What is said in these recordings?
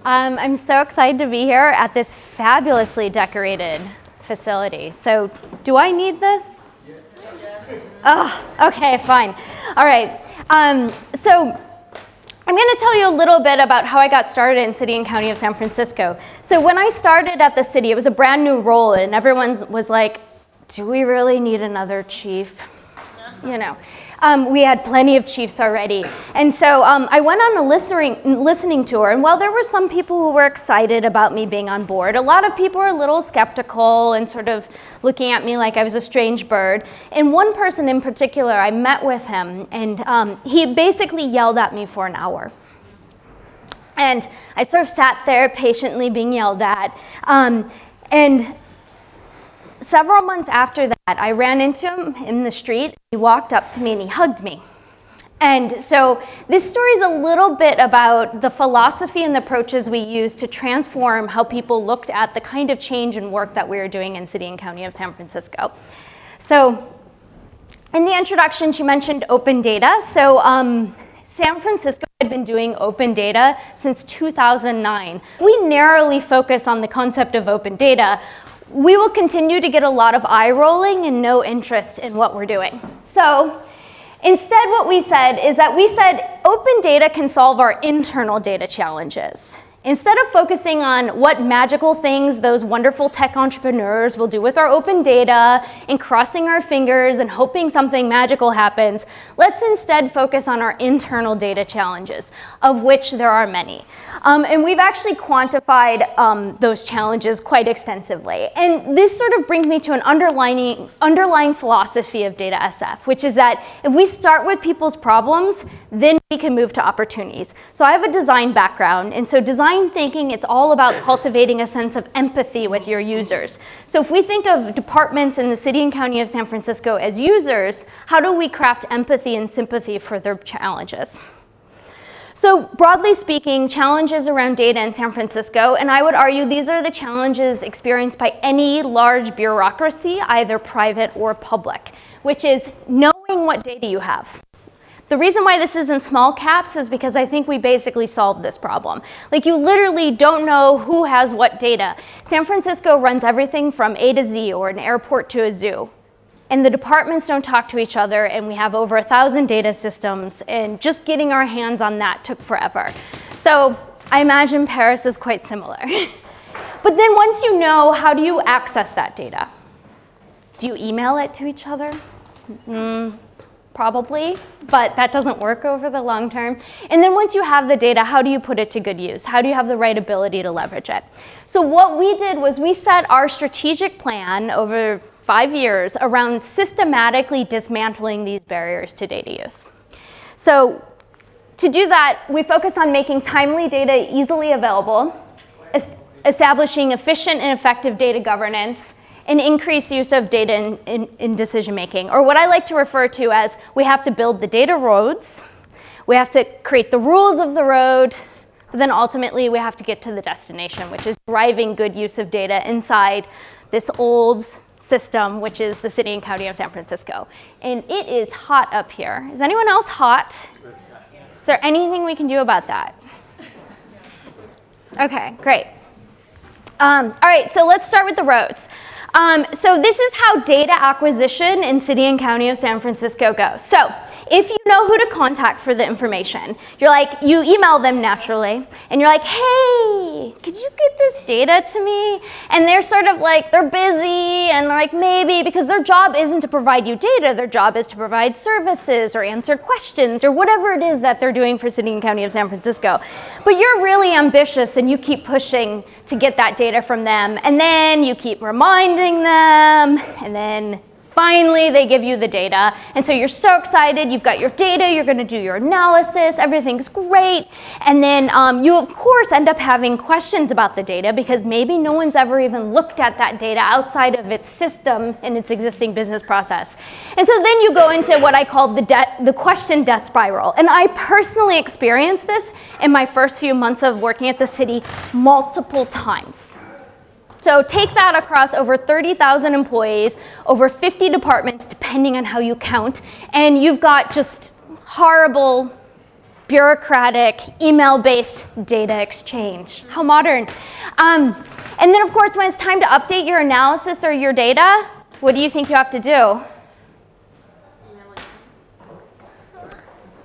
I'm so excited to be here at this fabulously decorated facility. So, do I need this? Oh, okay, fine. All right. So, I'm going to tell you a little bit about how I got started in City and County of San Francisco. So when I started at the city, it was a brand new role, and everyone was like, do we really need another chief? You know, we had plenty of chiefs already. And so I went on a listening tour, and while there were some people who were excited about me being on board, a lot of people were a little skeptical and sort of looking at me like I was a strange bird. And one person in particular, I met with him, and he basically yelled at me for an hour. And I sort of sat there patiently being yelled at. And several months after that, I ran into him in the street. He walked up to me and he hugged me. And so this story is a little bit about the philosophy and the approaches we use to transform how people looked at the kind of change and work that we were doing in City and County of San Francisco. So in the introduction, she mentioned open data. So San Francisco had been doing open data since 2009. We narrowly focus on the concept of open data. We will continue to get a lot of eye rolling and no interest in what we're doing. So instead what we said is that we said open data can solve our internal data challenges. Instead of focusing on what magical things those wonderful tech entrepreneurs will do with our open data and crossing our fingers and hoping something magical happens, let's instead focus on our internal data challenges, of which there are many. And we've actually quantified those challenges quite extensively. And this sort of brings me to an underlying philosophy of data SF, which is that if we start with people's problems, then we can move to opportunities. So I have a design background, and so design thinking, it's all about cultivating a sense of empathy with your users. So if we think of departments in the City and County of San Francisco as users, how do we craft empathy and sympathy for their challenges? So broadly speaking, challenges around data in San Francisco, and I would argue these are the challenges experienced by any large bureaucracy, either private or public, which is knowing what data you have. The reason why this is in small caps is because I think we basically solved this problem. Like, you literally don't know who has what data. San Francisco runs everything from A to Z, or an airport to a zoo. And the departments don't talk to each other, and we have over 1,000 data systems, and just getting our hands on that took forever. So I imagine Paris is quite similar. But then once you know, how do you access that data? Do you email it to each other? Probably, but that doesn't work over the long term. And then once you have the data, how do you put it to good use? How do you have the right ability to leverage it? So what we did was we set our strategic plan over 5 years around systematically dismantling these barriers to data use. So to do that, we focused on making timely data easily available, establishing efficient and effective data governance, and increased use of data in decision making, or what I like to refer to as we have to build the data roads, we have to create the rules of the road, but then ultimately we have to get to the destination, which is driving good use of data inside this old system, which is the City and County of San Francisco. And it is hot up here. Is anyone else hot? Is there anything we can do about that? Okay, great. All right, so let's start with the roads. So this is how data acquisition in City and County of San Francisco goes. So if you know who to contact for the information, you email them naturally, and you're like, hey, could you get this data to me? And they're sort of like, they're busy, and they're like, maybe, because their job isn't to provide you data, their job is to provide services or answer questions or whatever it is that they're doing for City and County of San Francisco. But you're really ambitious, and you keep pushing to get that data from them, and then you keep reminding them, and then finally they give you the data. And so you're so excited, you've got your data, you're going to do your analysis, everything's great, and then you of course end up having questions about the data because maybe no one's ever even looked at that data outside of its system and its existing business process. And so then you go into what I call the question death spiral. And I personally experienced this in my first few months of working at the city multiple times. So take that across over 30,000 employees, over 50 departments, depending on how you count, and you've got just horrible bureaucratic, email-based data exchange. How modern. And then, of course, when it's time to update your analysis or your data, what do you think you have to do?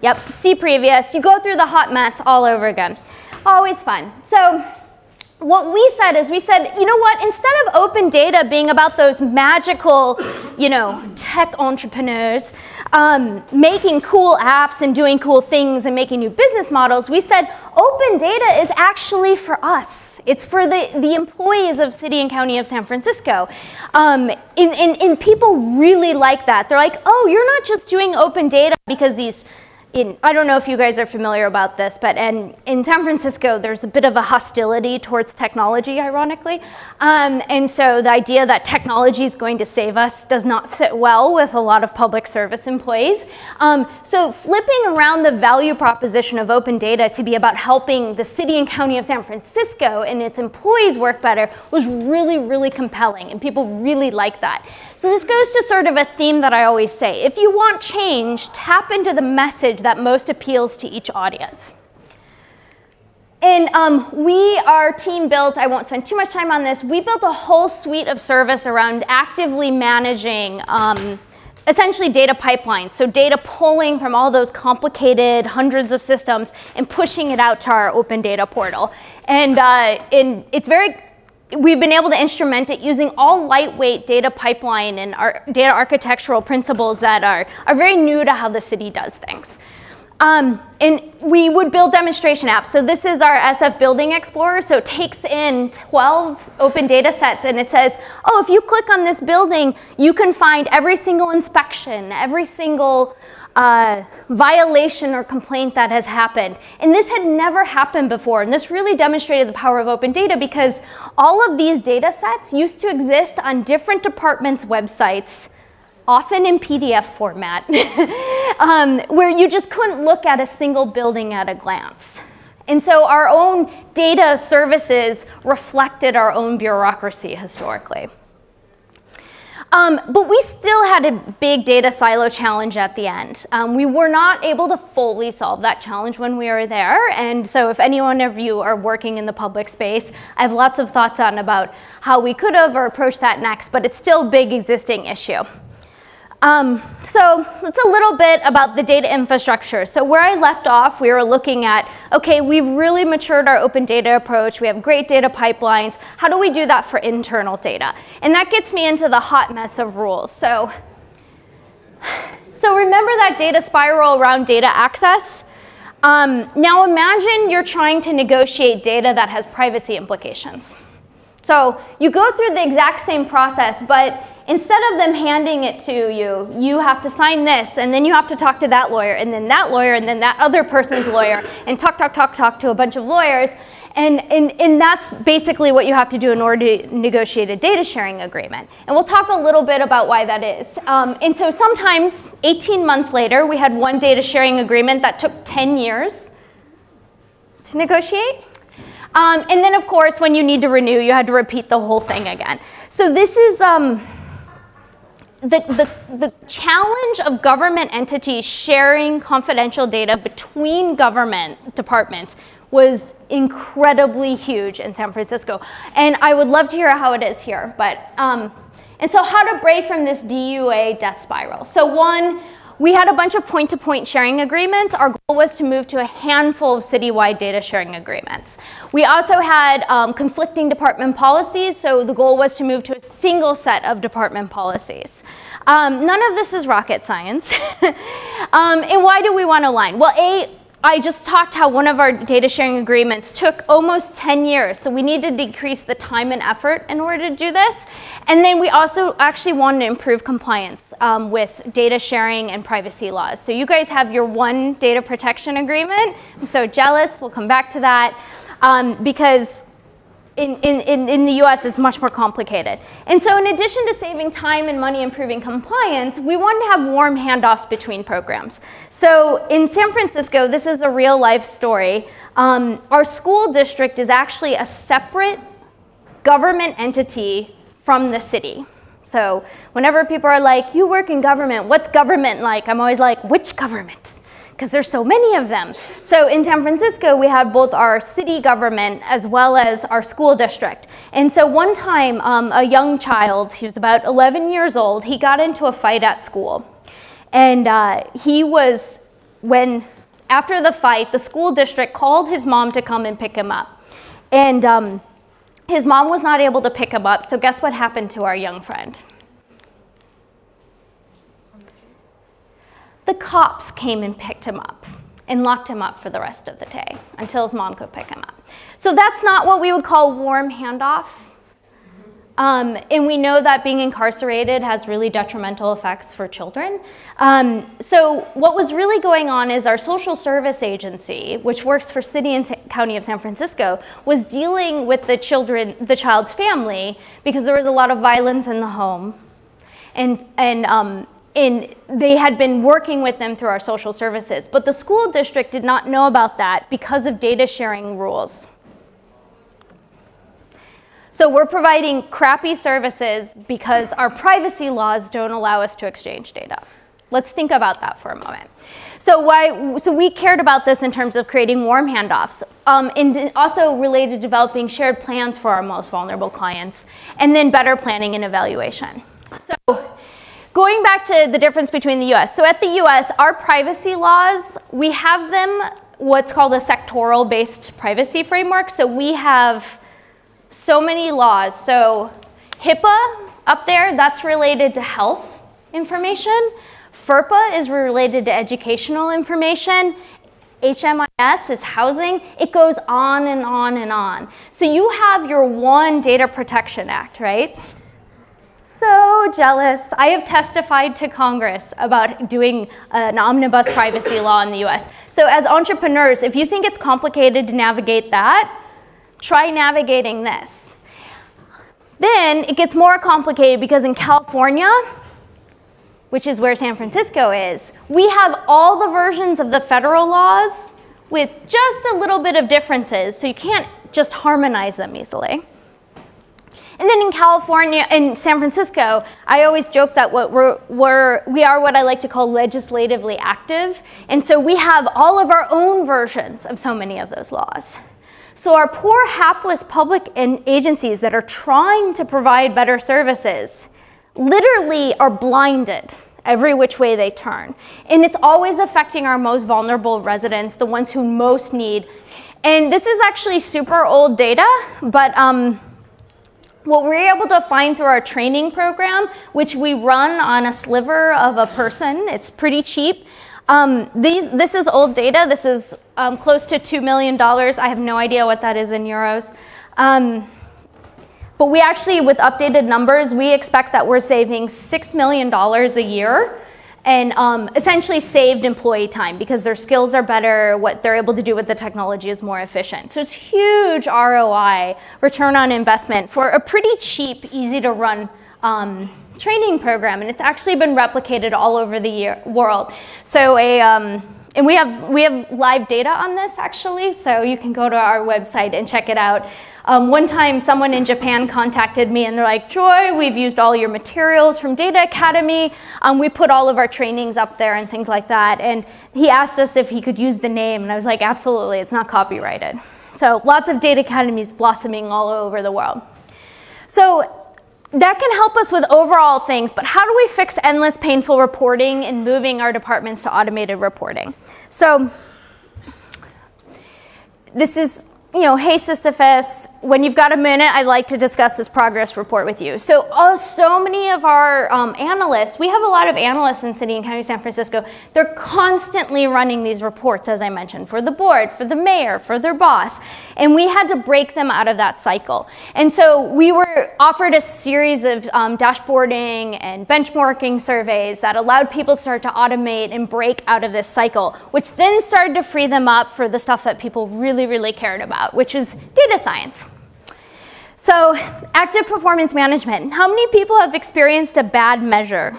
Yep, see previous. You go through the hot mess all over again. Always fun. So what we said is, we said, you know what, instead of open data being about those magical, tech entrepreneurs making cool apps and doing cool things and making new business models, we said open data is actually for us. It's for the employees of City and County of San Francisco. And people really like that. They're like, oh, you're not just doing open data because I don't know if you guys are familiar about this, but in San Francisco, there's a bit of a hostility towards technology, ironically. And so the idea that technology is going to save us does not sit well with a lot of public service employees. So flipping around the value proposition of open data to be about helping the City and County of San Francisco and its employees work better was really, really compelling, and people really like that. So this goes to sort of a theme that I always say. If you want change, tap into the message that most appeals to each audience. And our team built, I won't spend too much time on this, we built a whole suite of service around actively managing essentially data pipelines. So data pulling from all those complicated hundreds of systems and pushing it out to our open data portal. And we've been able to instrument it using all lightweight data pipeline and our data architectural principles that are very new to how the city does things. And we would build demonstration apps. So this is our SF Building Explorer. So it takes in 12 open data sets, and it says, oh, if you click on this building, you can find every single inspection, every single violation or complaint that has happened. And this had never happened before. And this really demonstrated the power of open data, because all of these data sets used to exist on different departments' websites, often in PDF format, where you just couldn't look at a single building at a glance. And so our own data services reflected our own bureaucracy historically. But we still had a big data silo challenge at the end. We were not able to fully solve that challenge when we were there. And so if any one of you are working in the public space, I have lots of thoughts on about how we could have or approached that next, but it's still a big existing issue. So it's a little bit about the data infrastructure. So where I left off, we were looking at, okay, we've really matured our open data approach. We have great data pipelines. How do we do that for internal data? And that gets me into the hot mess of rules. So remember that data spiral around data access? Now imagine you're trying to negotiate data that has privacy implications. So you go through the exact same process, but instead of them handing it to you, you have to sign this, and then you have to talk to that lawyer, and then that other person's lawyer, and talk to a bunch of lawyers. And that's basically what you have to do in order to negotiate a data sharing agreement. And we'll talk a little bit about why that is. And so sometimes, 18 months later, we had one data sharing agreement that took 10 years to negotiate. And then, of course, when you need to renew, you had to repeat the whole thing again. So this is the challenge of government entities sharing confidential data between government departments was incredibly huge in San Francisco. And I would love to hear how it is here. And so how to break from this DUA death spiral. So one, we had a bunch of point-to-point sharing agreements. Our goal was to move to a handful of citywide data sharing agreements. We also had conflicting department policies, so the goal was to move to a single set of department policies. None of this is rocket science. And why do we want to align? Well, I just talked how one of our data sharing agreements took almost 10 years, so we need to decrease the time and effort in order to do this. And then we also actually wanted to improve compliance with data sharing and privacy laws. So you guys have your one data protection agreement. I'm so jealous. We'll come back to that because in the US it's much more complicated. And so in addition to saving time and money improving compliance, we wanted to have warm handoffs between programs. So in San Francisco, this is a real life story. Our school district is actually a separate government entity from the city. So whenever people are like, you work in government, what's government like? I'm always like, which government? because there's so many of them. So in San Francisco, we had both our city government as well as our school district. And so one time, a young child, he was about 11 years old, he got into a fight at school. And after the fight, the school district called his mom to come and pick him up. And his mom was not able to pick him up, so guess what happened to our young friend? The cops came and picked him up and locked him up for the rest of the day until his mom could pick him up. So that's not what we would call warm handoff. And we know that being incarcerated has really detrimental effects for children. So what was really going on is our social service agency, which works for City and County of San Francisco, was dealing with the child's family because there was a lot of violence in the home. And they had been working with them through our social services. But the school district did not know about that because of data sharing rules. So we're providing crappy services because our privacy laws don't allow us to exchange data. Let's think about that for a moment. So we cared about this in terms of creating warm handoffs, and also related to developing shared plans for our most vulnerable clients, and then better planning and evaluation. So going back to the difference between the US. So at the US, our privacy laws, we have them what's called a sectoral-based privacy framework. So we have so many laws. So HIPAA up there, that's related to health information. FERPA is related to educational information. HMIS is housing. It goes on and on and on. So you have your one Data Protection Act, right? So jealous. I have testified to Congress about doing an omnibus privacy law in the US. So as entrepreneurs, if you think it's complicated to navigate that, try navigating this. Then it gets more complicated because in California, which is where San Francisco is, we have all the versions of the federal laws with just a little bit of differences, so you can't just harmonize them easily. And then in California, in San Francisco, I always joke that we are what I like to call legislatively active, and so we have all of our own versions of so many of those laws. So our poor, hapless public agencies that are trying to provide better services literally are blinded every which way they turn. And it's always affecting our most vulnerable residents, the ones who most need. And this is actually super old data, but what we're able to find through our training program, which we run on a sliver of a person, it's pretty cheap. This is old data. This is close to $2 million. I have no idea what that is in euros. But we actually, with updated numbers, we expect that we're saving $6 million a year and essentially saved employee time because their skills are better, what they're able to do with the technology is more efficient. So it's huge ROI, return on investment, for a pretty cheap, easy to run training program, and it's actually been replicated all over the world. So and we have live data on this actually, so you can go to our website and check it out. One time someone in Japan contacted me and they're like, Joy, we've used all your materials from Data Academy. We put all of our trainings up there and things like that. And he asked us if he could use the name, and I was like, absolutely, it's not copyrighted. So lots of Data Academies blossoming all over the world. So that can help us with overall things, but how do we fix endless painful reporting and moving our departments to automated reporting? So this is, hey Sisyphus, when you've got a minute, I'd like to discuss this progress report with you. So many of our analysts, we have a lot of analysts in City and County of San Francisco, they're constantly running these reports, as I mentioned, for the board, for the mayor, for their boss, and we had to break them out of that cycle. And so we were offered a series of dashboarding and benchmarking surveys that allowed people to start to automate and break out of this cycle, which then started to free them up for the stuff that people really, really cared about, which was data science. So, active performance management. How many people have experienced a bad measure?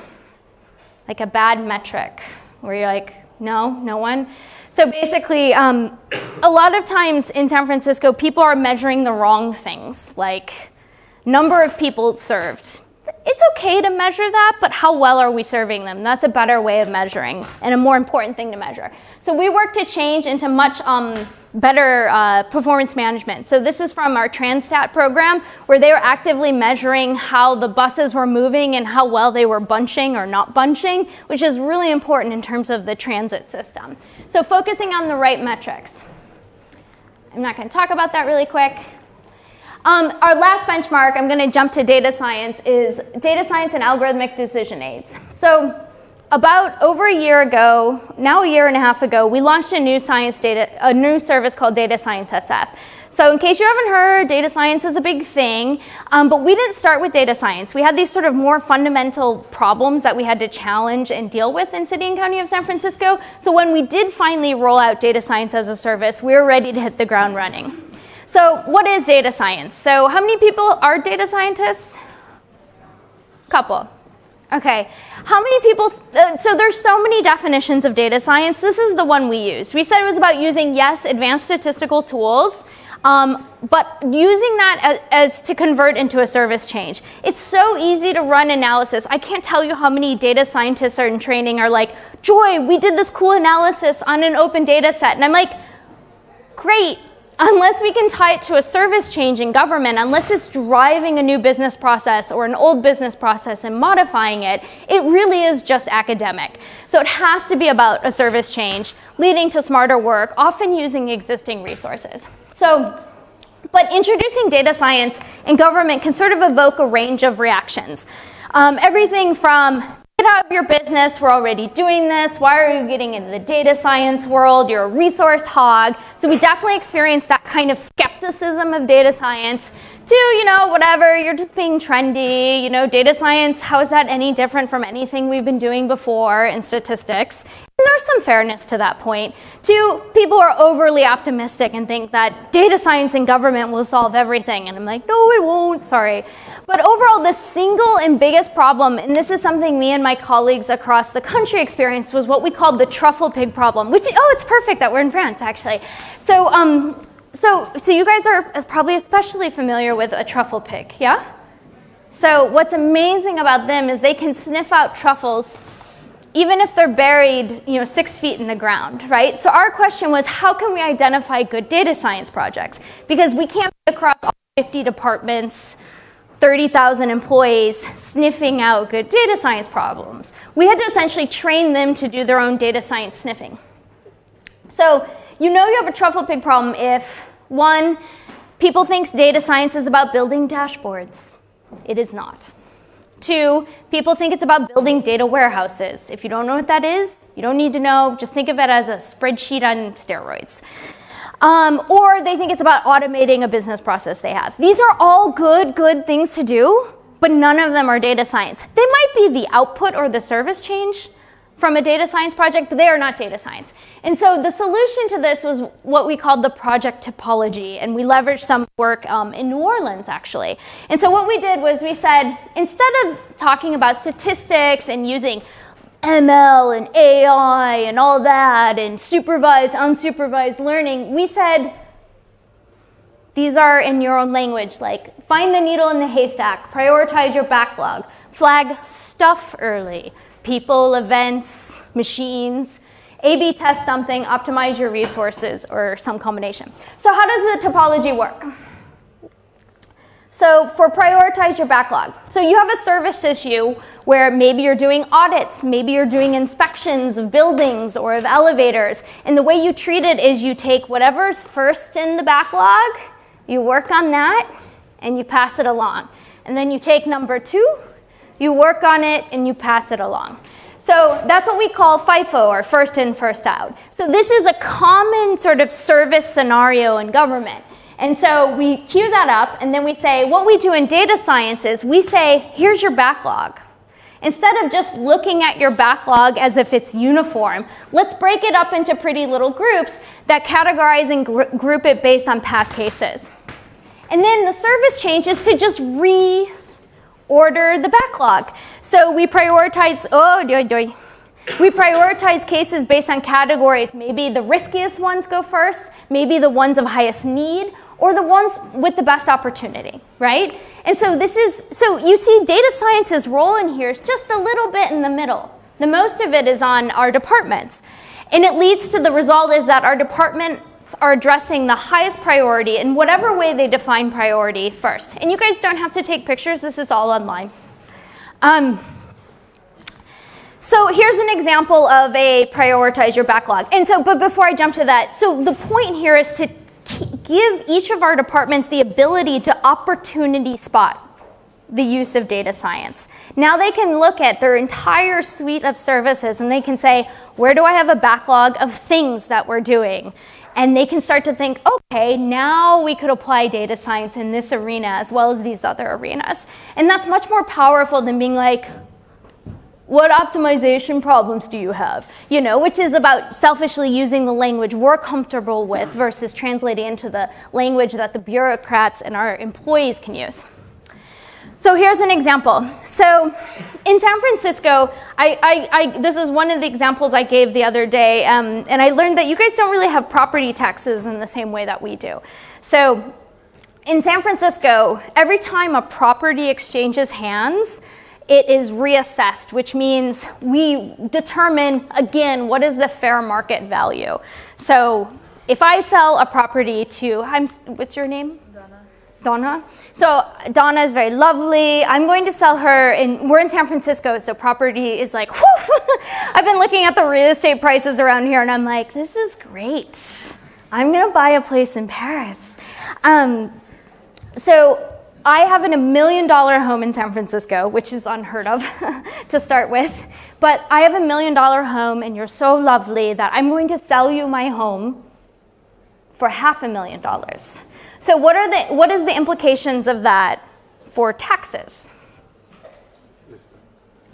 Like a bad metric, where you're like, no one? So basically, a lot of times in San Francisco, people are measuring the wrong things, like number of people served. it's okay to measure that, but how well are we serving them? That's a better way of measuring and a more important thing to measure. So we work to change into much better performance management. So this is from our Transstat program, where they were actively measuring how the buses were moving and how well they were bunching or not bunching, which is really important in terms of the transit system. So focusing on the right metrics. I'm not going to talk about that really quick. Our last benchmark, I'm going to jump to data science, is data science and algorithmic decision aids. So about over a year ago, now a year and a half ago, we launched a new service called Data Science SF. So in case you haven't heard, data science is a big thing, but we didn't start with data science. We had these sort of more fundamental problems that we had to challenge and deal with in City and County of San Francisco. So when we did finally roll out data science as a service, we were ready to hit the ground running. So what is data science? So how many people are data scientists? Couple. Okay. How many people, so there's so many definitions of data science. This is the one we used. We said it was about using, yes, advanced statistical tools, but using that as to convert into a service change. It's so easy to run analysis. I can't tell you how many data scientists are in training are like, Joy, we did this cool analysis on an open data set. And I'm like, great. Unless we can tie it to a service change in government, unless it's driving a new business process or an old business process and modifying it, it really is just academic. So it has to be about a service change, leading to smarter work, often using existing resources. So, but introducing data science in government can sort of evoke a range of reactions. Everything from, get out of your business, we're already doing this, why are you getting into the data science world, you're a resource hog. So we definitely experienced that kind of skepticism of data science to, you know, whatever, you're just being trendy, you know, data science, how is that any different from anything we've been doing before in statistics? And there's some fairness to that point. To people who are overly optimistic and think that data science in government will solve everything. And I'm like, no, it won't, sorry. But overall, the single and biggest problem, and this is something me and my colleagues across the country experienced, was what we called the Truffle Pig Problem, which, oh, it's perfect that we're in France, actually. So you guys are probably especially familiar with a truffle pig, yeah? So what's amazing about them is they can sniff out truffles even if they're buried, 6 feet in the ground, right? So our question was, how can we identify good data science projects? Because we can't be across all 50 departments, 30,000 employees sniffing out good data science problems. We had to essentially train them to do their own data science sniffing. So you have a truffle pig problem if, 1, people think data science is about building dashboards. It is not. 2, people think it's about building data warehouses. If you don't know what that is, you don't need to know. Just think of it as a spreadsheet on steroids. Or they think it's about automating a business process they have. These are all good things to do, but none of them are data science. They might be the output or the service change from a data science project, but they are not data science. And so the solution to this was what we called the project typology, and we leveraged some work in New Orleans, actually. And so what we did was we said, instead of talking about statistics and using ML and AI and all that and supervised, unsupervised learning, we said, these are in your own language, like find the needle in the haystack, prioritize your backlog, flag stuff early, people, events, machines, A/B test something, optimize your resources, or some combination. So how does the topology work? So for prioritize your backlog. So you have a service issue where maybe you're doing audits, maybe you're doing inspections of buildings or of elevators, and the way you treat it is you take whatever's first in the backlog, you work on that, and you pass it along. And then you take number 2, you work on it, and you pass it along. So that's what we call FIFO, or first in, first out. So this is a common sort of service scenario in government. And so we queue that up, and then we say, what we do in data science is we say, here's your backlog. Instead of just looking at your backlog as if it's uniform, let's break it up into pretty little groups that categorize and group it based on past cases. And then the service change is to just reorder the backlog. So we prioritize, we prioritize cases based on categories. Maybe the riskiest ones go first, maybe the ones of highest need, or the ones with the best opportunity, right? And so you see data science's role in here is just a little bit in the middle. The most of it is on our departments. And it leads to the result is that our departments are addressing the highest priority in whatever way they define priority first. And you guys don't have to take pictures, this is all online. So here's an example of a prioritize your backlog. And so, but before I jump to that, so the point here is to give each of our departments the ability to opportunity spot the use of data science. Now they can look at their entire suite of services and they can say, where do I have a backlog of things that we're doing? And they can start to think, okay, now we could apply data science in this arena as well as these other arenas. And that's much more powerful than being like, what optimization problems do you have? You know, which is about selfishly using the language we're comfortable with versus translating into the language that the bureaucrats and our employees can use. So here's an example. So in San Francisco, this is one of the examples I gave the other day, and I learned that you guys don't really have property taxes in the same way that we do. So in San Francisco, every time a property exchanges hands, it is reassessed, which means we determine, again, what is the fair market value. So if I sell a property to, what's your name? Donna. So Donna is very lovely. I'm going to sell her, we're in San Francisco, so property is like, whew. I've been looking at the real estate prices around here and I'm like, this is great. I'm gonna buy a place in Paris. So I have $1 million home in San Francisco, which is unheard of to start with. But I have $1 million home and you're so lovely that I'm going to sell you my home for $500,000. So what is the implications of that for taxes?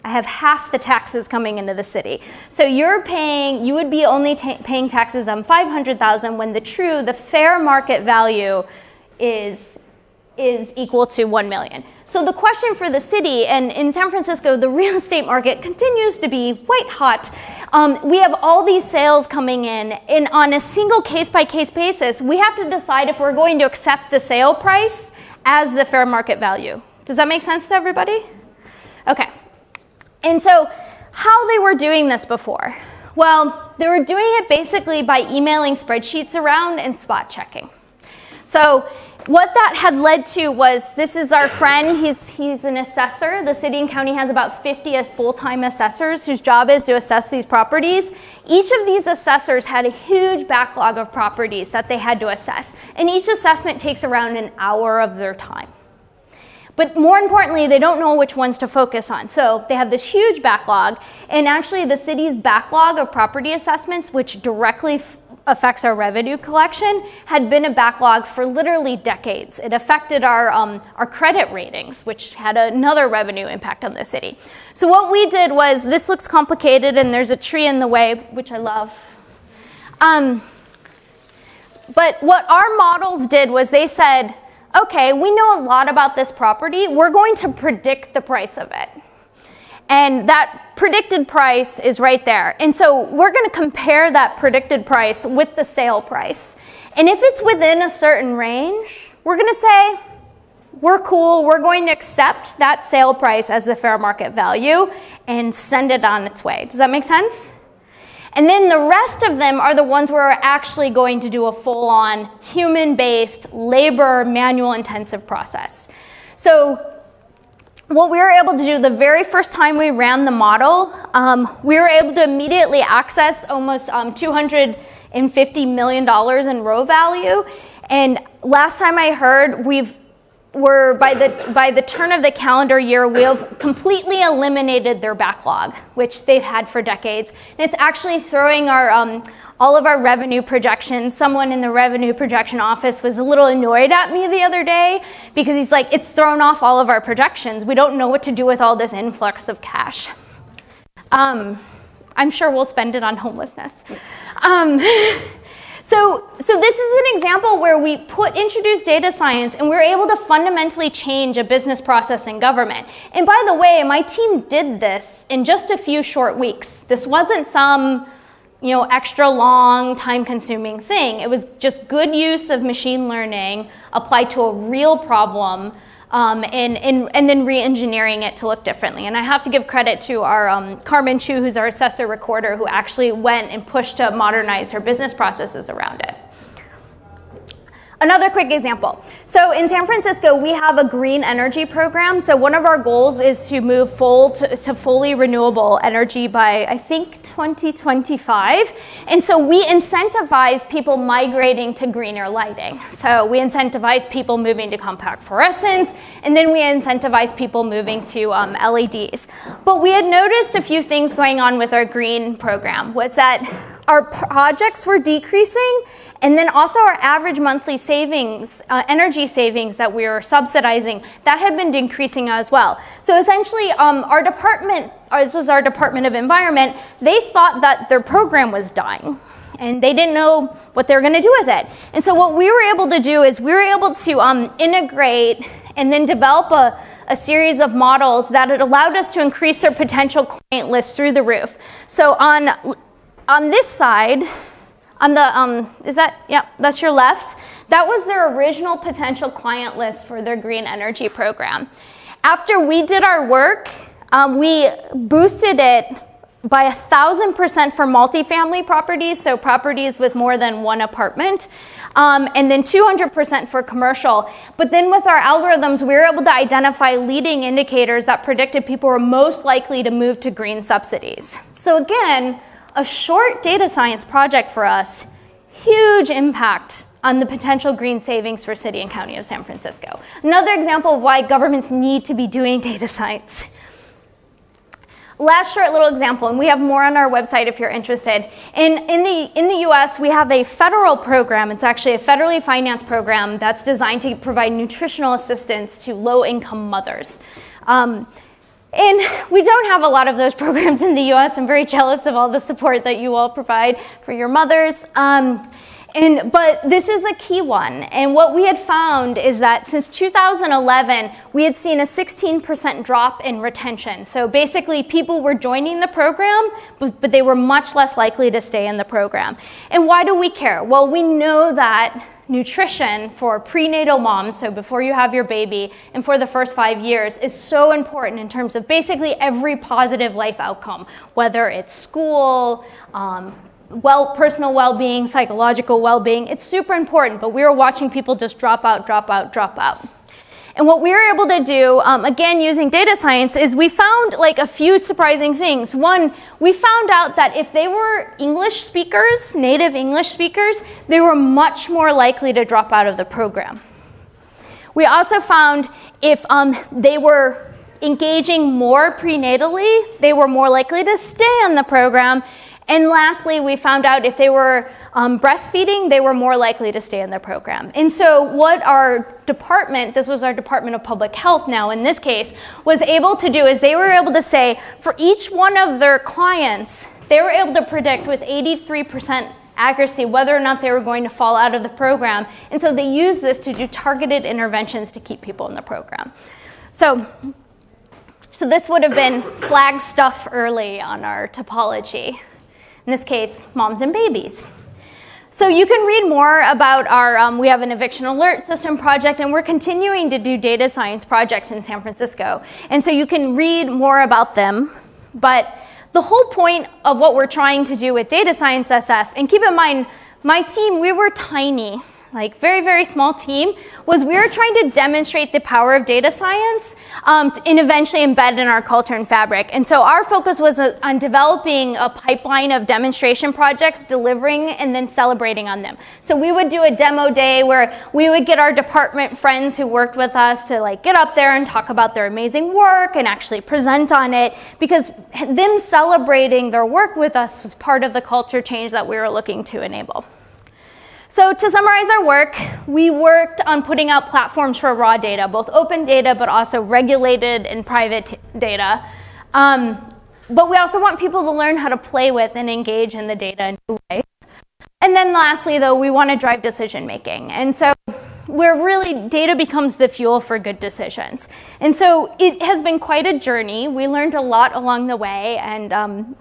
I have half the taxes coming into the city. So you would be only paying taxes on $500,000 when the fair market value is equal to $1 million. So the question for the city, and in San Francisco, the real estate market continues to be white hot. We have all these sales coming in, and on a single case-by-case basis, we have to decide if we're going to accept the sale price as the fair market value. Does that make sense to everybody? Okay. And so how they were doing this before? Well, they were doing it basically by emailing spreadsheets around and spot checking. So what that had led to was, this is our friend, he's an assessor. The city and county has about 50 full-time assessors whose job is to assess these properties. Each of these assessors had a huge backlog of properties that they had to assess. And each assessment takes around an hour of their time. But more importantly, they don't know which ones to focus on. So they have this huge backlog, and actually the city's backlog of property assessments, which directly affects our revenue collection, had been a backlog for literally decades. It affected our credit ratings, which had another revenue impact on the city. So what we did was, this looks complicated and there's a tree in the way, which I love. But what our models did was they said, okay, we know a lot about this property. We're going to predict the price of it. And that predicted price is right there. And so we're going to compare that predicted price with the sale price. And if it's within a certain range, we're going to say, we're cool, we're going to accept that sale price as the fair market value and send it on its way. Does that make sense? And then the rest of them are the ones where we're actually going to do a full-on human-based, labor, manual-intensive process. So what we were able to do the very first time we ran the model, we were able to immediately access almost $250 million in row value. And last time I heard, by the turn of the calendar year, we've completely eliminated their backlog, which they've had for decades. And it's actually throwing all of our revenue projections. Someone in the revenue projection office was a little annoyed at me the other day because he's like, it's thrown off all of our projections. We don't know what to do with all this influx of cash. I'm sure we'll spend it on homelessness. So this is an example where we introduced data science and we were able to fundamentally change a business process in government. And by the way, my team did this in just a few short weeks. This wasn't some extra long, time-consuming thing. It was just good use of machine learning applied to a real problem, and then re-engineering it to look differently. And I have to give credit to our Carmen Chu, who's our assessor recorder, who actually went and pushed to modernize her business processes around it. Another quick example. So in San Francisco, we have a green energy program. So one of our goals is to move to fully renewable energy by, I think, 2025. And so we incentivize people migrating to greener lighting. So we incentivize people moving to compact fluorescents, and then we incentivize people moving to LEDs. But we had noticed a few things going on with our green program, was that our projects were decreasing, and then also our average monthly savings, energy savings that we were subsidizing, that had been decreasing as well. So essentially, our department, this was our Department of Environment, they thought that their program was dying, and they didn't know what they were gonna do with it. And so what we were able to do is we were able to integrate and then develop a series of models that had allowed us to increase their potential client list through the roof. So on this side, on the, that's your left. That was their original potential client list for their green energy program. After we did our work, we boosted it by 1,000% for multifamily properties, so properties with more than one apartment, and then 200% for commercial. But then with our algorithms, we were able to identify leading indicators that predicted people were most likely to move to green subsidies. So again, a short data science project for us, huge impact on the potential green savings for City and County of San Francisco. Another example of why governments need to be doing data science. Last short little example, and we have more on our website if you're interested. In the US, we have a federal program. It's actually a federally financed program that's designed to provide nutritional assistance to low-income mothers. And we don't have a lot of those programs in the US. I'm very jealous of all the support that you all provide for your mothers. But this is a key one. And what we had found is that since 2011, we had seen a 16% drop in retention. So basically, people were joining the program, but they were much less likely to stay in the program. And why do we care? Well, we know that nutrition for prenatal moms, so before you have your baby, and for the first 5 years is so important in terms of basically every positive life outcome, whether it's school, personal well-being, psychological well-being. It's super important, but we were watching people just drop out. And what we were able to do, again, using data science, is we found like a few surprising things. One, we found out that if they were English speakers, native English speakers, they were much more likely to drop out of the program. We also found if they were engaging more prenatally, they were more likely to stay in the program. And lastly, we found out if they were breastfeeding, they were more likely to stay in the program. And so what our department, this was our Department of Public Health now in this case, was able to do is they were able to say for each one of their clients, they were able to predict with 83% accuracy whether or not they were going to fall out of the program. And so they used this to do targeted interventions to keep people in the program. So this would have been flag stuff early on our topology. In this case, moms and babies. So you can read more about our, we have an eviction alert system project, and we're continuing to do data science projects in San Francisco. And so you can read more about them. But the whole point of what we're trying to do with Data Science SF, and keep in mind, my team, we were tiny, like very, very small team, was we were trying to demonstrate the power of data science and eventually embed in our culture and fabric. And so our focus was on developing a pipeline of demonstration projects, delivering, and then celebrating on them. So we would do a demo day where we would get our department friends who worked with us to like get up there and talk about their amazing work and actually present on it, because them celebrating their work with us was part of the culture change that we were looking to enable. So to summarize our work, we worked on putting out platforms for raw data, both open data, but also regulated and private data. But we also want people to learn how to play with and engage in the data in new ways. And then lastly, though, we want to drive decision making. And so where really data becomes the fuel for good decisions. And so it has been quite a journey. We learned a lot along the way, and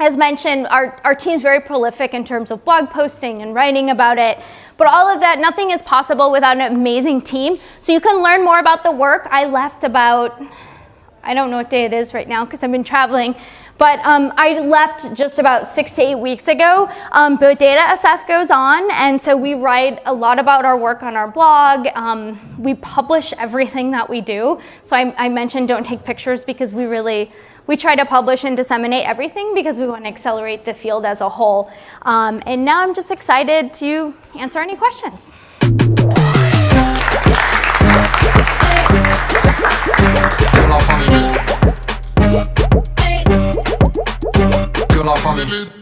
as mentioned, our team's very prolific in terms of blog posting and writing about it. But all of that, nothing is possible without an amazing team. So you can learn more about the work. I left about, I don't know what day it is right now because I've been traveling, but I left just about 6 to 8 weeks ago. But Data SF goes on, and so we write a lot about our work on our blog. We publish everything that we do. So I mentioned don't take pictures because we try to publish and disseminate everything because we want to accelerate the field as a whole. And now I'm just excited to answer any questions. You're not funny.